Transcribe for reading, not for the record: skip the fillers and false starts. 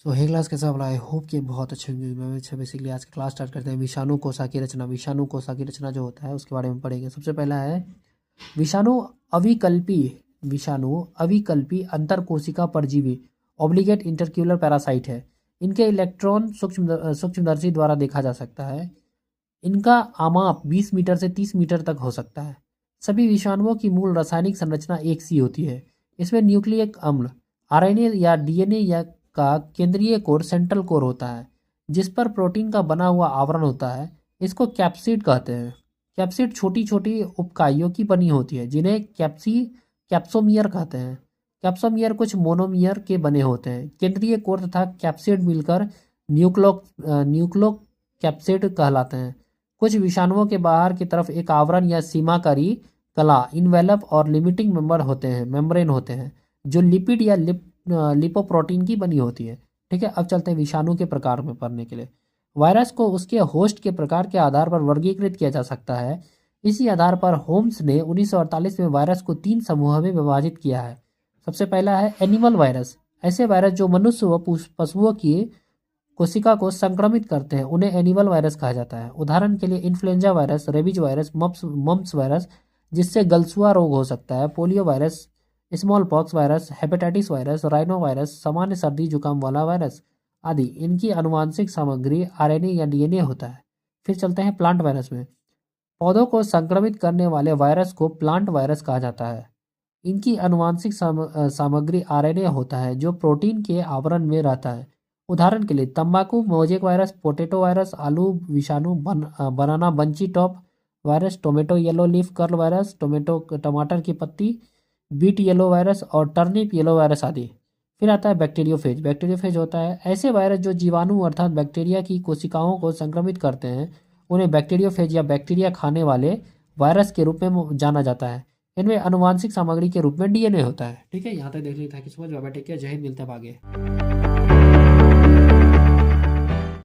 सो हे class कैसा बोला? I hope कि बहुत अच्छे होंगे। मैं अच्छा बेसिकली आज का क्लास स्टार्ट करते हैं। विषाणु कोशिका की रचना। विषाणु कोशिका की रचना जो होता है उसके बारे में पढ़ेंगे। सबसे पहला है विषाणु अविकल्पी। विषाणु अविकल्पी अंतर कोशिका परजीवी ऑब्लिगेट इंटरक्यूलर पैरासाइट है। इनके इलेक्ट्रॉन सूक्ष्मदर्शी द्वारा देखा जा सकता है। इनका आमाप 20 मीटर से 30 मीटर तक हो सकता है। सभी विषाणुओं की मूल रासायनिक संरचना एक सी होती है। इसमें न्यूक्लिक अम्ल आरएनए या डीएनए या का केंद्रीय कोर सेंट्रल कोर होता है, जिस पर प्रोटीन का बना हुआ आवरण होता है। इसको कैप्सिड कहते हैं। कैप्सिड छोटी छोटी उपइकाइयों की बनी होती है, जिन्हें कैप्सोमियर कहते हैं। कैप्सोमियर कुछ मोनोमियर के बने होते हैं। केंद्रीय कोर तथा कैप्सिड मिलकर न्यूक्लो कैप्सिड कहलाते हैं। कुछ विषाणुओं के बाहर की तरफ एक आवरण या सीमाकारी कला इनवेलप और लिमिटिंग मेम्ब्रेन होते हैं, जो लिपिड या लिपोप्रोटीन की बनी होती है। ठीक है, अब चलते हैं विषाणु के प्रकार में पढ़ने के लिए। वायरस को उसके होस्ट के प्रकार के आधार पर वर्गीकृत किया जा सकता है। इसी आधार पर होम्स ने 1948 में वायरस को 3 समूह में विभाजित किया है। सबसे पहला है एनिमल वायरस। ऐसे वायरस जो मनुष्य व पशुओं की कोशिका को संक्रमित करते हैं उन्हें एनिमल वायरस कहा जाता है। उदाहरण के लिए influenza virus, rabies virus, mumps virus जिससे गलसुआ रोग हो सकता है, polio virus, small pox virus, hepatitis virus, rhino virus, सामान्य सर्दी जुकाम वाला वायरस आदि। इनकी आनुवांशिक सामग्री आरएनए या डीएनए होता है। फिर चलते हैं प्लांट वायरस में। पौधों को संक्रमित करने वाले वायरस को प्लांट वायरस कहा जाता है। इनकी आनुवांशिक सामग्री आरएनए होता है, जो प्रोटीन के आवरण में रहता है। उदाहरण के लिए तंबाकू मोजेक वायरस, पोटैटो वायरस, आलू विषाणु, banana bunchy top virus, tomato yellow leaf curl virus, टमाटर की पत्ती बीट येलो वायरस और टर्निप येलो वायरस आदि। फिर आता है बैक्टीरियोफेज। बैक्टीरियोफेज होता है ऐसे वायरस जो जीवाणु अर्थात बैक्टीरिया की कोशिकाओं को संक्रमित करते हैं। उन्हें बैक्टीरियोफेज या बैक्टीरिया खाने वाले वायरस के रूप में जाना जाता है। इनमें आनुवांशिक सामग्री के रूप में डीएनए होता है। ठीक है, यहाँ तक देख लीजिए ताकि समझ में आए। ठीक है, जय हिंद, मिलते हैं आगे।